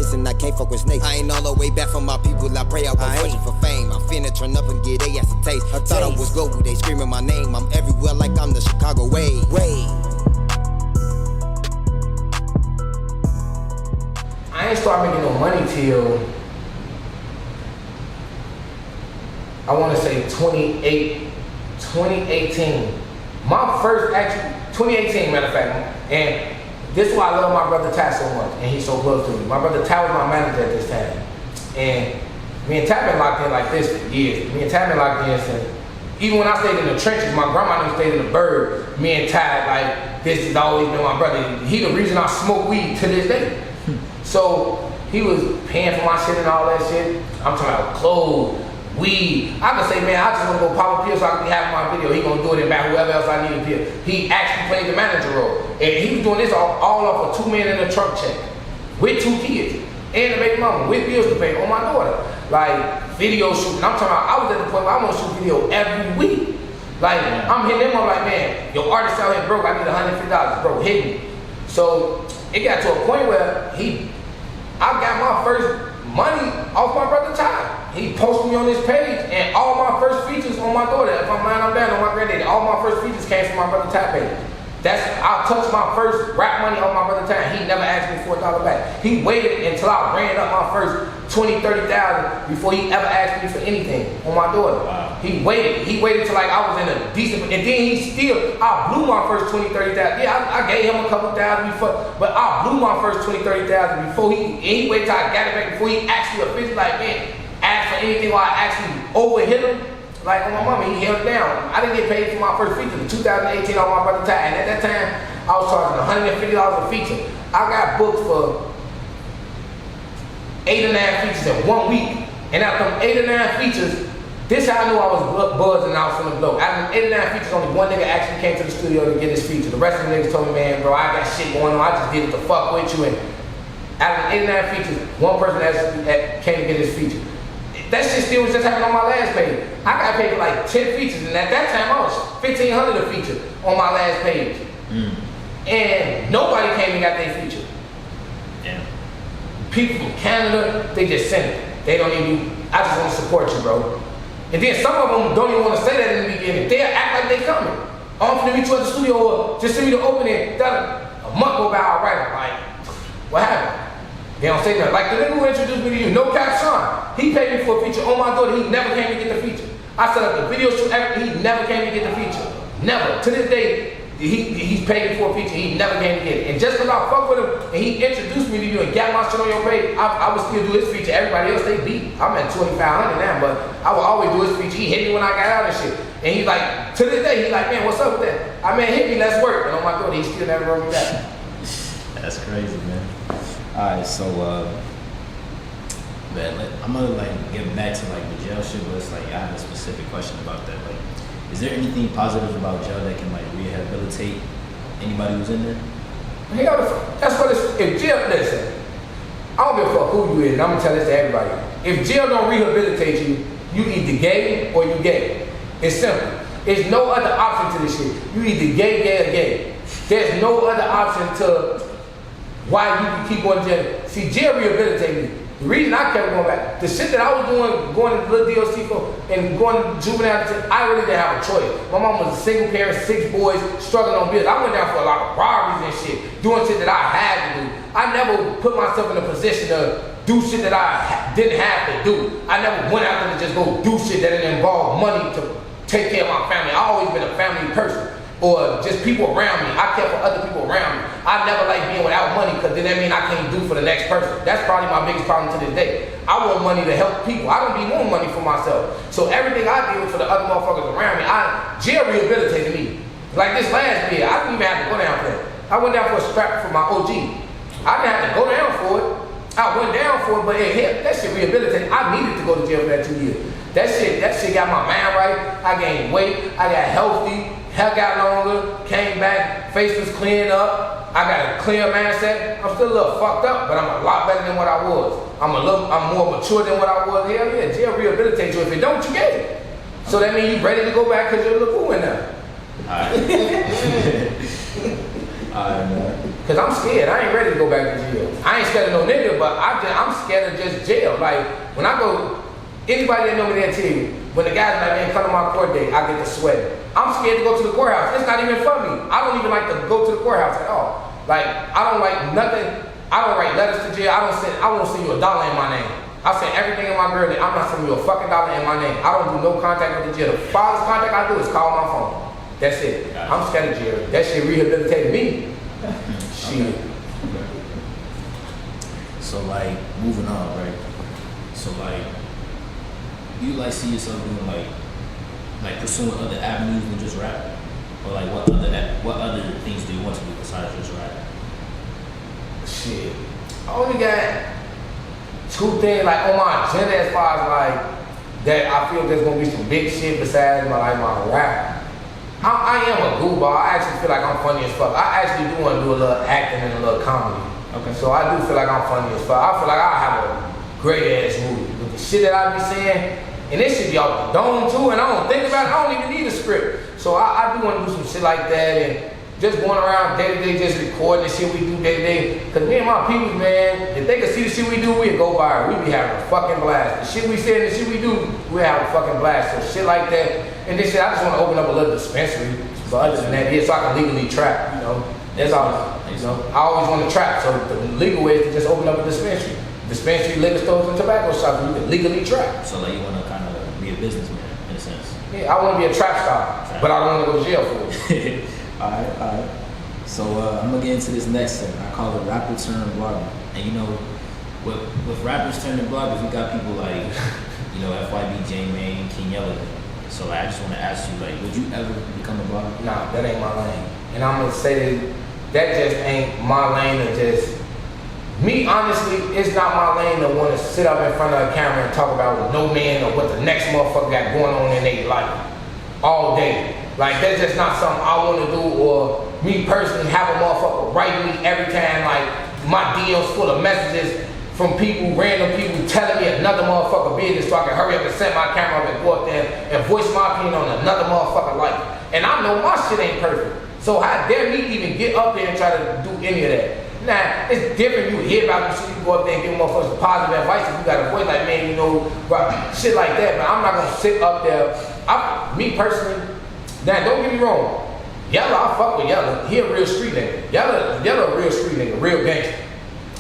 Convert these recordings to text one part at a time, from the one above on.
face and I can't fuck with snakes. I ain't all the way back from my people, I pray I won't fortune for fame. I'm finna turn up and get they ass a taste. I thought I was global, they screaming my name. I'm everywhere like I'm the Chicago way. I ain't start making no money till I want to say 2018. My first, actually, 2018, matter of fact. And this is why I love my brother Ty so much, and he's so close to me. My brother Ty was my manager at this time. And me and Ty been locked in like this for years. Me and Ty been locked in since, even when I stayed in the trenches, my grandma done stayed in the bird. Me and Ty, like, this has always been my brother. He the reason I smoke weed to this day. So he was paying for my shit and all that shit. I'm talking about clothes, weed. I could say, man, I just want to go pop a pill so I can be having my video. He gonna do it and back whoever else I need a pill. He actually played the manager role. And he was doing this all off of $2 million in a truck check. With 2 kids. And the baby mama, with bills to pay on my daughter. Like, video shooting. I'm talking about, I was at the point where I want to shoot video every week. Like, I'm hitting them, I'm like, man, your artist out here broke, I need $150, bro, hit me. So, it got to a point where I got my first money off my brother Ty. He posted me on his page, and all my first features on my daughter, if I'm lying, I'm down on my granddaddy, all my first features came from my brother Ty page. I touched my first rap money off my brother Ty. He never asked me for $1 back. He waited until I ran up my first 20, 30,000 before he ever asked me for anything on my daughter. Wow. He waited till like I was in a decent, and then I blew my first 20, 30,000. Yeah, I gave him a couple thousand before, but I blew my first 20, 30,000 before he waited till I got it back before he actually officially like, man, asked for anything while I actually overhit him. Like on my mama, he held it down. I didn't get paid for my first feature in 2018 on my brother Ty, and at that time, I was charging $150 a feature. I got booked for 8 or 9 features in 1 week, and out of them 8 or 9 features, this how I knew I was buzzing and I was finna blow. Out of them 8 or 9 features, only one nigga actually came to the studio to get his feature. The rest of the niggas told me, man, bro, I got shit going on. I just did it to fuck with you. And out of them 8 or 9 features, one person actually came to get his feature. That shit still was just happening on my last page. I got paid for like 10 features, and at that time I was $1,500 a feature on my last page. And nobody came and got their feature. Yeah. People from Canada, they just send it. They don't even, I just want to support you, bro. And then some of them don't even want to say that in the beginning. They'll act like they coming. I'm finna meet you at the studio, or just send me the opening. A month go by, all right, like, what happened? They don't say nothing. Like the nigga who introduced me to you, No Cap Sean, he paid me for a feature on my daughter. He never came to get the feature. I set up the video shoot, he never came to get the feature. Never. To this day, he's paid me for a feature. He never came to get it. And just because I fuck with him and he introduced me to you and got my shit on your page, I would still do his feature. Everybody else, they beat. I'm at 2,500 now, but I would always do his feature. He hit me when I got out and shit. And he's like, to this day, he's like, man, what's up with that? I mean, hit me, let's work. And on my daughter, he still never wrote me back. That's crazy, man. Alright, so man, I'm gonna like get back to like the jail shit, but it's like I have a specific question about that. Like, is there anything positive about jail that can like rehabilitate anybody who's in there? That's what it's. If jail, listen, I don't give a fuck who you is, and I'm gonna tell this to everybody. If jail don't rehabilitate you, you either gay or you gay. It's simple. There's no other option to this shit. You either gay or gay. There's no other option to why you can keep going to jail. See, jail rehabilitated me. The reason I kept going back, the shit that I was doing, going to little DLC for, and going to juvenile, I really didn't have a choice. My mom was a single parent, 6 boys, struggling on bills. I went down for a lot of robberies and shit, doing shit that I had to do. I never put myself in a position to do shit that I didn't have to do. I never went out there to just go do shit that didn't involve money to take care of my family. I always been a family person. Or just people around me. I care for other people around me. I never like being without money because then that means I can't do for the next person. That's probably my biggest problem to this day. I want money to help people. I don't be wanting money for myself. So everything I did was for the other motherfuckers around me. Jail rehabilitated me. Like this last year, I didn't even have to go down for it. I went down for a strap for my OG. I didn't have to go down for it. I went down for it, but that shit rehabilitated. I needed to go to jail for that 2 years. That shit got my mind right. I gained weight. I got healthy. Hair got longer, came back, face was clearing up. I got a clear mindset. I'm still a little fucked up, but I'm a lot better than what I was. I'm more mature than what I was. Hell yeah, jail rehabilitates you. If it don't, you get it. So that means you ready to go back because you're a little fool in there. Alright. Alright, man. Cause I'm scared. I ain't ready to go back to jail. I ain't scared of no nigga, but I'm scared of just jail. Like when I go, anybody that know me that tell you, when the guys like, man, come to my court date, I get to sweat. I'm scared to go to the courthouse. It's not even for me. I don't even like to go to the courthouse at all. Like I don't like nothing. I don't write letters to jail. I won't send you $1 in my name. I send everything in my girl name. I'm not sending you a fucking $1 in my name. I don't do no contact with the jail. The farthest contact I do is call my phone. That's it. I'm scared of jail. That shit rehabilitated me. Shit. Okay. So like moving on, right? So like you like see yourself doing like pursuing other avenues than just rap, or like what other things do you want to do besides just rap? Shit. I only got 2 things like on my agenda as far as like that I feel there's gonna be some big shit besides my rap. I am a goofball. I actually feel like I'm funny as fuck. I actually do want to do a little acting and a little comedy. Okay. So I do feel like I'm funny as fuck. I feel like I have a great ass movie with the shit that I be saying. And this should be off the dome too, and I don't think about it. I don't even need a script. So I do want to do some shit like that and just going around day to day, just recording the shit we do day to day. Cause me and my people, man, if they could see the shit we do, we'd go viral. We be having a fucking blast. The shit we say and the shit we do, we have a fucking blast. So shit like that. And this shit, I just want to open up a little dispensary. But other than that, yeah, so I can legally trap, you know. That's all, you know. I always want to trap, so the legal way is to just open up a dispensary. Dispensary, liquor stores, and tobacco shops, you can legally trap. So like you want to kind of be a businessman in a sense. Yeah, I want to be a trap star, but I don't want to go to jail for it. All right. So I'm gonna get into this next thing. I call it rapper turn blogger. And you know, with rappers turning bloggers, we got people like, you know, FYB, J-Main, King Yella. So I just want to ask you, like, would you ever become a blogger? Nah, that ain't my lane. And I'm gonna say that just ain't my lane to just. Me, honestly, it's not my lane to want to sit up in front of a camera and talk about no man or what the next motherfucker got going on in their life all day. Like, that's just not something I want to do, or me personally have a motherfucker writing me every time, like, my DMs full of messages from people, random people telling me another motherfucker business so I can hurry up and set my camera up and go up there and voice my opinion on another motherfucker life. And I know my shit ain't perfect. So how dare me even get up there and try to do any of that? Nah, it's different. You hear about this shit, you go up there and give motherfuckers positive advice if you got a voice like, man, you know, shit like that. But I'm not gonna sit up there. Me personally, now don't get me wrong. Yella, I fuck with Yella. He a real street nigga. Yella a real street nigga, real gangster.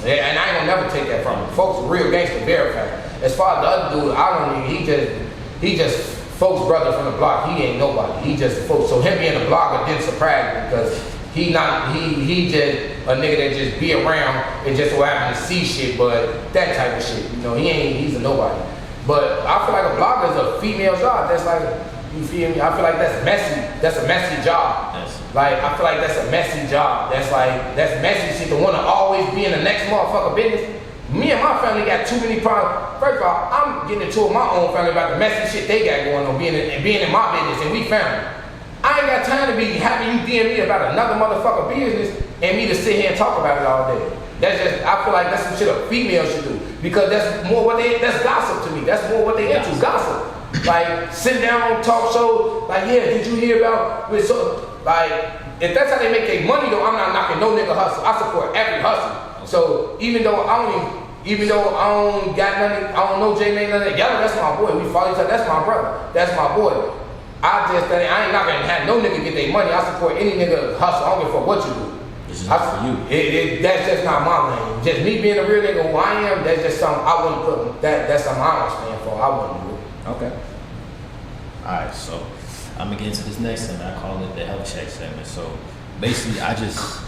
Yeah, and I ain't gonna never take that from him. Folks a real gangster verified. As far as the other dude, I don't even, he just folks' brother from the block. He ain't nobody. He just folks. So him being a blogger didn't surprise me because he just a nigga that just be around and just so happen to see shit, but that type of shit. You know, he's a nobody. But I feel like a blogger is a female job. That's like, you feel me? I feel like that's messy. That's a messy job. Yes. Like, I feel like that's a messy job. That's messy shit to want to always be in the next motherfucker business. Me and my family got too many problems. First of all, I'm getting into my own family about the messy shit they got going on, being in my business, and we family. I ain't got time to be having you DM me about another motherfucker business and me to sit here and talk about it all day. I feel like that's some shit a female should do. Because that's gossip to me. That's more what they into, gossip. Like, sit down on talk shows, like, yeah, did you hear about this? Like, if that's how they make their money though, I'm not knocking no nigga hustle. I support every hustle. So even though I don't got nothing, I don't know J-Main, none of that, Yella, that's my boy. We follow each other, that's my brother. That's my boy. I ain't not gonna have no nigga get their money. I support any nigga hustle. I don't give a fuck what you do. This is for you. That's just not my lane. Just me being a real nigga who I am, that's just something I wouldn't put, that's something I don't stand for. I wouldn't do it. Okay. Alright, so I'm gonna get into this next thing. I call it the health check segment. So basically I just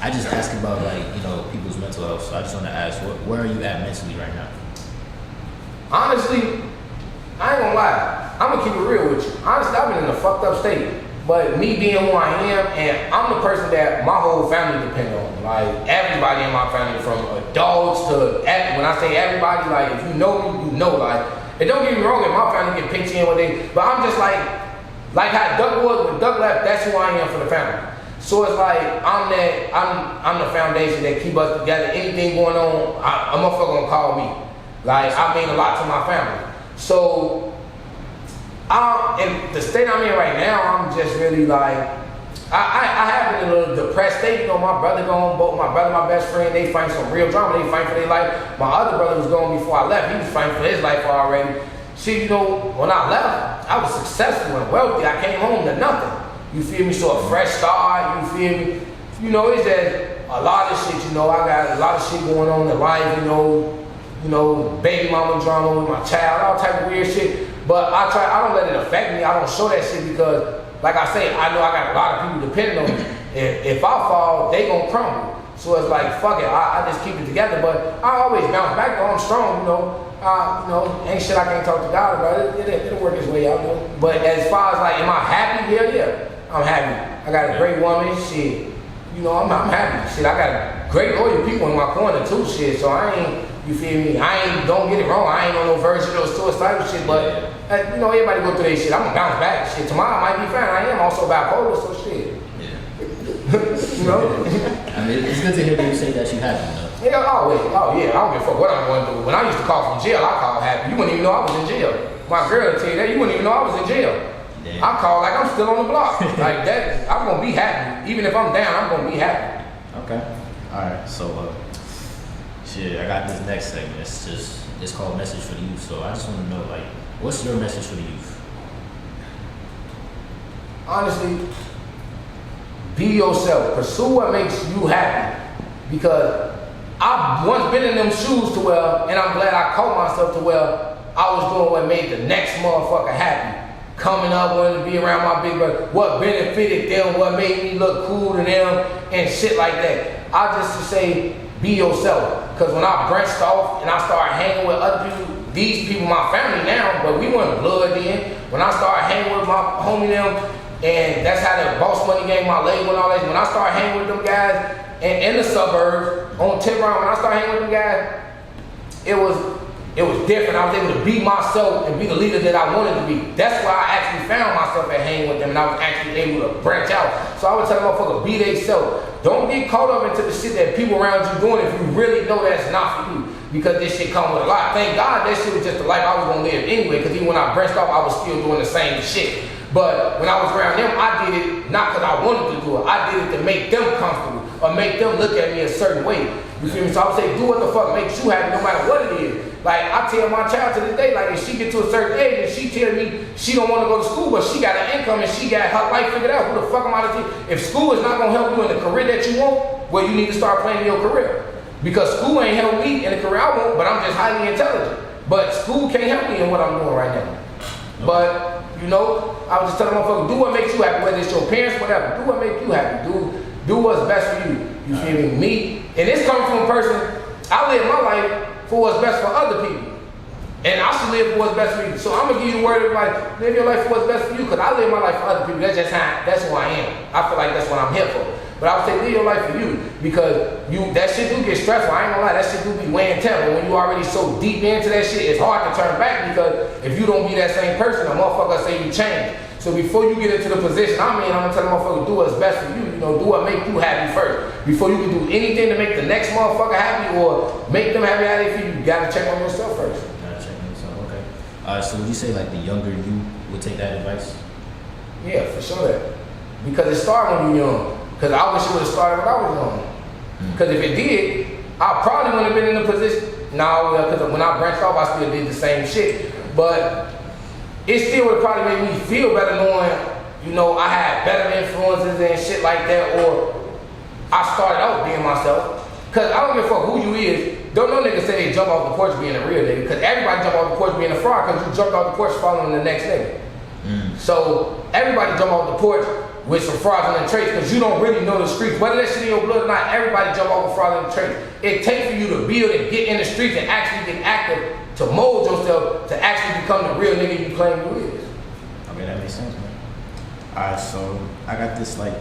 ask about, like, you know, people's mental health. So I just wanna ask, where are you at mentally right now? Honestly, I ain't gonna lie. I'm gonna keep it real with you. Honestly, I've been in a fucked up state. But me being who I am, and I'm the person that my whole family depend on. Like, everybody in my family, from adults to, when I say everybody, like, if you know me, you know, like, and don't get me wrong, if my family get picked in one day, but I'm just like how Duck was, when Duck left, that's who I am for the family. So it's like, I'm the foundation that keep us together. Anything going on, a motherfucker gonna call me. Like, I mean a lot to my family. So, in the state I'm in right now, I'm just really like, I have been in a little depressed state. You know, my brother gone, both my brother, my best friend, they fighting some real drama. They fighting for their life. My other brother was gone before I left. He was fighting for his life already. Shit, you know, when I left, I was successful and wealthy. I came home to nothing. You feel me? So a fresh start. You feel me? You know, it's just a lot of shit. You know, I got a lot of shit going on in life. You know, baby mama drama with my child, all type of weird shit. But I don't let it affect me. I don't show that shit because, like I say, I know I got a lot of people depending on me. If I fall, they gonna crumble. So it's like, fuck it, I just keep it together. But I always bounce back though, I'm strong, you know. Ain't shit I can't talk to God about. It'll work its way out though. But as far as like, am I happy? Hell yeah, I'm happy. I got a great woman, shit. You know, I'm happy. Shit, I got great loyal people in my corner too, shit. So I ain't, you feel me? Don't get it wrong. I ain't on no version of suicidal shit, but you know, everybody go through their shit. I'm gonna bounce back. Shit, tomorrow I might be fine. I am also bipolar, so shit. Yeah. You know? I mean, it's good to hear you say that you happy, though. Yeah, always. Oh yeah, I don't give a fuck what I'm going through. When I used to call from jail, I called happy. You wouldn't even know I was in jail. My girl will tell you that. You wouldn't even know I was in jail. Damn. I call like I'm still on the block. Like that, I'm gonna be happy. Even if I'm down, I'm gonna be happy. Okay. Alright, so shit, I got this next segment. It's called Message for the Youth. So I just want to know, like, what's your message for the youth? Honestly, be yourself. Pursue what makes you happy. Because I've once been in them shoes to where, and I'm glad I caught myself to where I was doing what made the next motherfucker happy. Coming up, wanting to be around my big brother, what benefited them, what made me look cool to them, and shit like that. I just to say, be yourself. Because when I branched off and I started hanging with other people, these people, my family now, but we weren't blood then. When I started hanging with my homie them, and that's how the Boss Money Gang, my label and all that. When I started hanging with them guys in the suburbs, on Tip Round, when I started hanging with them guys, it was different. I was able to be myself and be the leader that I wanted to be. That's why I actually found myself at hanging with them, and I was actually able to branch out. So I would tell them, motherfucker, be they self. Don't get caught up into the shit that people around you doing if you really know that's not for you. Because this shit come with a lot. Thank God that shit was just the life I was gonna live anyway. Because even when I branched off, I was still doing the same shit. But when I was around them, I did it not because I wanted to do it. I did it to make them comfortable or make them look at me a certain way. You feel me? So I would say, do what the fuck makes you happy, no matter what it is. Like I tell my child to this day, like if she get to a certain age and she tell me she don't want to go to school, but she got an income and she got her life figured out, who the fuck am I to tell? If school is not gonna help you in the career that you want, well, you need to start planning your career. Because school ain't helped me in the career I want, but I'm just highly intelligent. But school can't help me in what I'm doing right now. But you know, I was just telling motherfuckers, do what makes you happy, whether it's your parents, whatever. Do what makes you happy. Do what's best for you. You feel me? And this comes from a person. I live my life for what's best for other people. And I should live for what's best for you. So I'm gonna give you the word of like, live your life for what's best for you, because I live my life for other people. That's just that's who I am. I feel like that's what I'm here for. But I would say live your life for you, because that shit do get stressful. I ain't gonna lie, that shit do be weighing down. But when you already so deep into that shit, it's hard to turn back, because if you don't be that same person, a motherfucker say you change. So before you get into the position I'm in, I'm gonna tell the motherfucker, do what's best for you. You know, do what make you happy first. Before you can do anything to make the next motherfucker happy or make them happy how they feel, you gotta check on yourself first. Gotta check on yourself, okay. So would you say like the younger you would take that advice? Yeah, for sure that. Because it started when you're young. Because I wish it would have started when I was young. Because if it did, I probably wouldn't have been in the position. No, because when I branched off, I still did the same shit. But it still would probably make me feel better knowing, you know, I had better influences and shit like that, or I started out being myself. Because I don't give a fuck who you is. Don't no nigga say they jump off the porch being a real nigga. Because everybody jump off the porch being a fraud, because you jumped off the porch following the next nigga. So everybody jump off the porch with some fraudulent traits, because you don't really know the streets. Whether that shit in your blood or not, everybody jump off with fraudulent traits. It takes for you to build and get in the streets and actually get active to mold yourself to actually become the real nigga you claim you is. Okay, that makes sense, man. Alright, so I got this like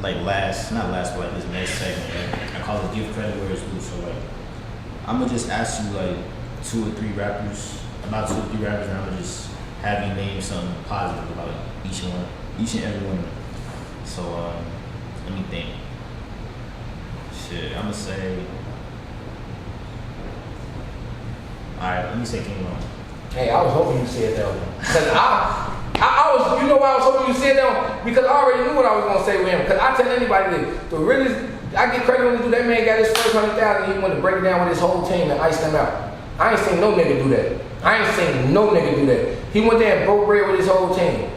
not last, but like this next segment, man. I call it give credit where it's due. So like, I'm gonna just ask you like 2 or 3 rappers, and I'm gonna just have you name something positive about each and every one of them. So let me think. Shit, I'm gonna say. Alright, let me say King Von. Hey, I was hoping you said that one. Because I was you know why I was hoping you said that? Because I already knew what I was gonna say with him. Because I tell anybody this, the realest, I get credit when that man got his first 100,000, he wanted to break it down with his whole team and ice them out. I ain't seen no nigga do that. I ain't seen no nigga do that. He went there and broke bread with his whole team.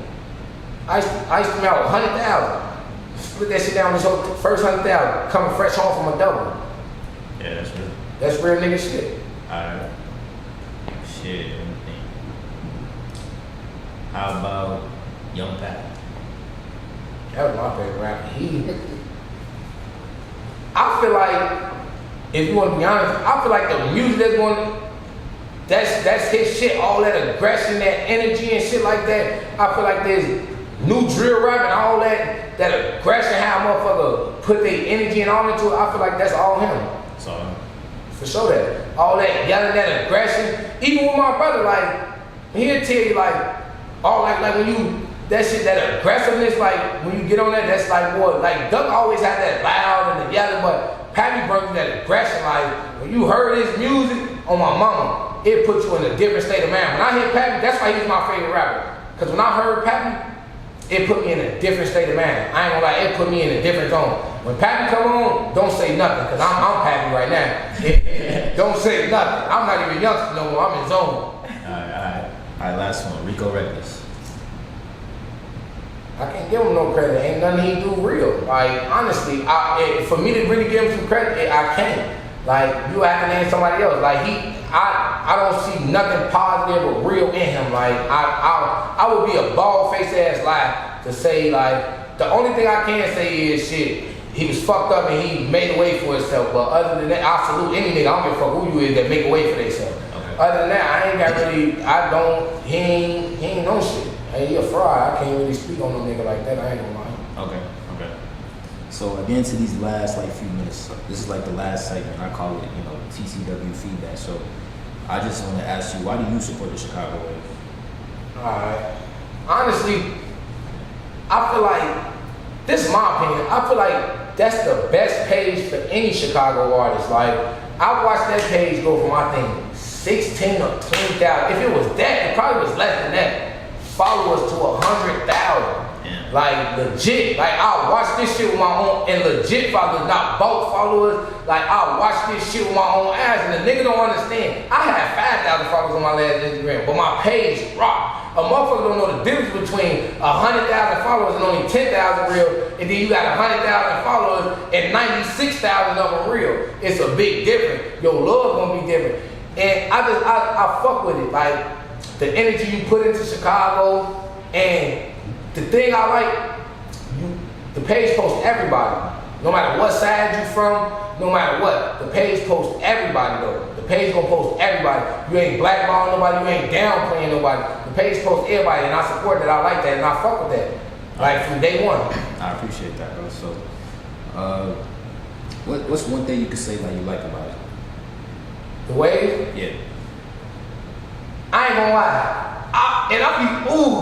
Iced them out 100,000. Split that shit down with his whole first 100,000. Coming fresh home from a double. Yeah, that's real. That's real nigga shit. Alright. Shit, let me think. How about Young Pappy? That was my favorite rapper. I feel like, if you want to be honest, I feel like the music that's going, that's his shit. All that aggression, that energy and shit like that. I feel like there's new drill rap and all that aggression, how motherfucker put their energy and all into it. I feel like that's all him. So, for sure that. All that yelling, that aggression. Even with my brother, like, he'll tell you like, all like when you, that shit, that aggressiveness, like when you get on that, that's like what, like Duck always had that loud and the yelling, but Pappy brings you that aggression. Like when you heard his music on my mama, it put you in a different state of mind. When I hear Pappy, that's why he's my favorite rapper. Cause when I heard Pappy, it put me in a different state of mind. I ain't gonna lie, it put me in a different zone. When Pappy come on, don't say nothing, cause I'm Pappy right now. Don't say nothing. I'm not even Youngsta no more. I'm in zone. Alright, last one. Rico Recklezz. I can't give him no credit. Ain't nothing he do real. Like honestly, for me to really give him some credit, I can't. Like you have to name somebody else. Like I don't see nothing positive or real in him. Like I would be a bald faced ass lie to say like the only thing I can say is shit. He was fucked up and he made a way for himself. But other than that, I salute any nigga. I don't give a fuck who you is that make a way for themselves. Okay. Other than that, I ain't got really. He ain't no shit. Hey, he a fraud. I can't really speak on no nigga like that. I ain't gonna lie. Okay. So again, to these last like few minutes, this is like the last segment. I call it, TCW feedback. So I just want to ask you, why do you support the Chicago Wave? Alright. Honestly, I feel like, this is my opinion, I feel like that's the best page for any Chicago artist. Like, I watched that page go from, I think, 16 or 20,000. If it was that, it probably was less than that. Followers to 100,000. Like legit, like I'll watch this shit with my own, and legit followers, not bulk followers. Like I'll watch this shit with my own eyes, and the nigga don't understand. I had 5,000 followers on my last Instagram, but my page rock. A motherfucker don't know the difference between 100,000 followers and only 10,000 real, and then you got 100,000 followers and 96,000 of them real. It's a big difference. Your love gonna be different, and I fuck with it. Like the energy you put into Chicago, and the thing I like, the page posts everybody. No matter what side you from, no matter what, the page posts everybody though. The page gonna post everybody. You ain't blackballing nobody, you ain't downplaying nobody. The page posts everybody, and I support that, I like that, and I fuck with that. Like from day one. I appreciate that, bro. So, what's one thing you could say like you like about it? The Wave? Yeah. I ain't gonna lie.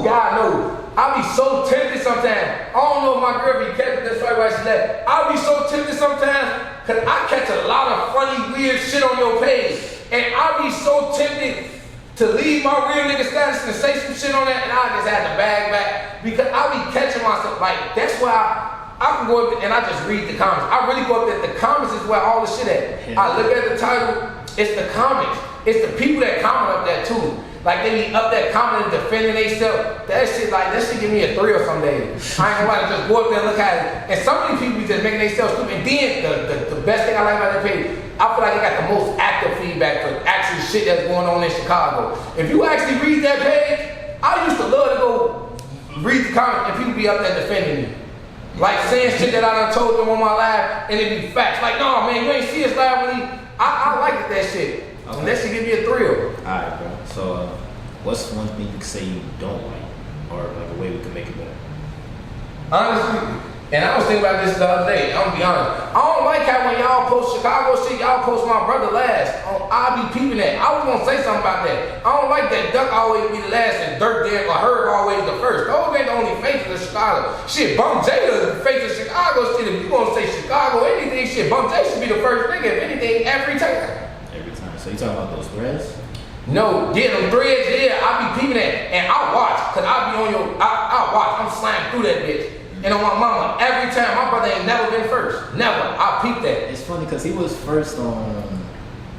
God knows. I be so tempted sometimes. I don't know if my girl be catching this right where she left. I be so tempted sometimes because I catch a lot of funny, weird shit on your page. And I be so tempted to leave my real nigga status and say some shit on that, and I just had to bag back because I be catching myself. Like, that's why I can go up and I just read the comments. I really go up there. The comments is where all the shit at. Yeah. I look at the title, it's the comments. It's the people that comment up there too. Like they be up there commenting, defending themselves. That shit give me a thrill some days. I ain't gonna lie, just go up there and look at it. And some of these people be just making themselves stupid. And then the best thing I like about that page, I feel like they got the most active feedback for actual shit that's going on in Chicago. If you actually read that page, I used to love to go read the comments and people be up there defending me. Like saying shit that I done told them on my live and it be facts. Like, no man, you ain't see us live when I liked that shit. Okay. And that should give me a thrill. Alright, bro. So, what's one thing you can say you don't like, or like a way we can make it better? Honestly, and I was thinking about this the other day. I'm gonna be honest. I don't like how when y'all post Chicago shit, y'all post my brother last. I be peeping that. I was gonna say something about that. I don't like that Duck always be the last and Dirt there or Herb always the first. Those ain't the only faces of Chicago. Shit, Bum J is the face of Chicago shit. If you gonna say Chicago anything, shit, Bum J should be the first nigga. If anything, every time. So you talking about those threads? No, yeah, them threads, yeah, I be peeping at, and I watch, cause I be on I watch, I'm sliding through that bitch. And on my mama, every time, my brother ain't never been first, never. I peeped that. It's funny cause he was first on.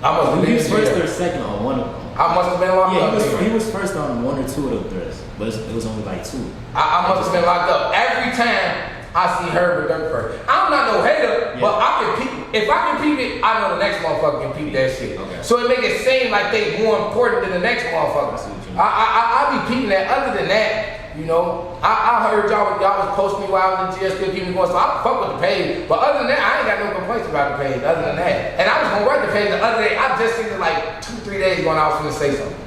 I must have He been was first or second on one of them. I must have been locked up. Yeah, he was first on one or two of those threads, but it was only like two. I must have been locked up. Every time I see her with Dirk first. I'm not no hater, but I can peep. If I can peep it, I know the next motherfucker can peep that shit. Okay. So it make it seem like they more important than the next motherfucker. I be peeping that. Other than that, you know, I heard y'all was posting me while I was in jail, still keeping me going. So I fuck with the page. But other than that, I ain't got no complaints about the page. Other than that, and I was gonna write the page the other day. I just seen it like 2-3 days ago, and I was gonna say something.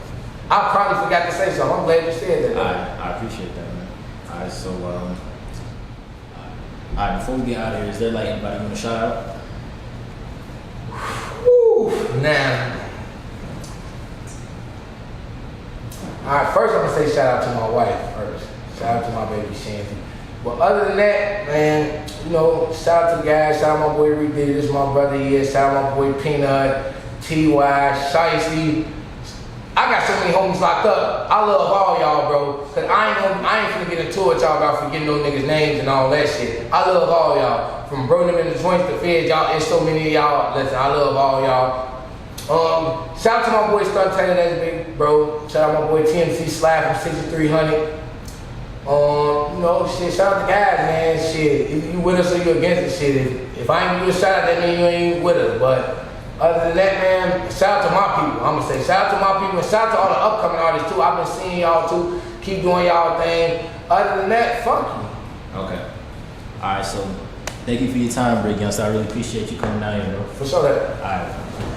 I probably forgot to say something. I'm glad you said that. I appreciate that, man. All right, so all right, before we get out of here, is there like anybody you want to shout out? Whew, nah. Alright, first I'm gonna say shout out to my wife first. Shout out to my baby Shanty. But other than that, man, you know, shout out to the guys, shout out my boy Rico, this is my brother here, shout out my boy Peanut, T.Y., Shicey. I got so many homies locked up. I love all y'all, bro. Cause I ain't finna get into it, y'all, about forgetting those niggas' names and all that shit. I love all y'all. From bro them in the joints to feds, y'all, and so many of y'all. Listen, I love all y'all. Shout out to my boy Stunt Taylor, that's big, bro. Shout out my boy TMC Slap from 6300. You know, shit, shout out to guys, man. Shit, if you with us or you against the shit. If I ain't give you a shout out, that means you ain't with us. But other than that, man, shout out to my people. I'm gonna say shout out to my people and shout out to all the upcoming artists too. I've been seeing y'all too. Keep doing y'all thing. Other than that, fuck you. Okay. All right, so thank you for your time, Youngsta. I really appreciate you coming down here, bro. For sure that. All right.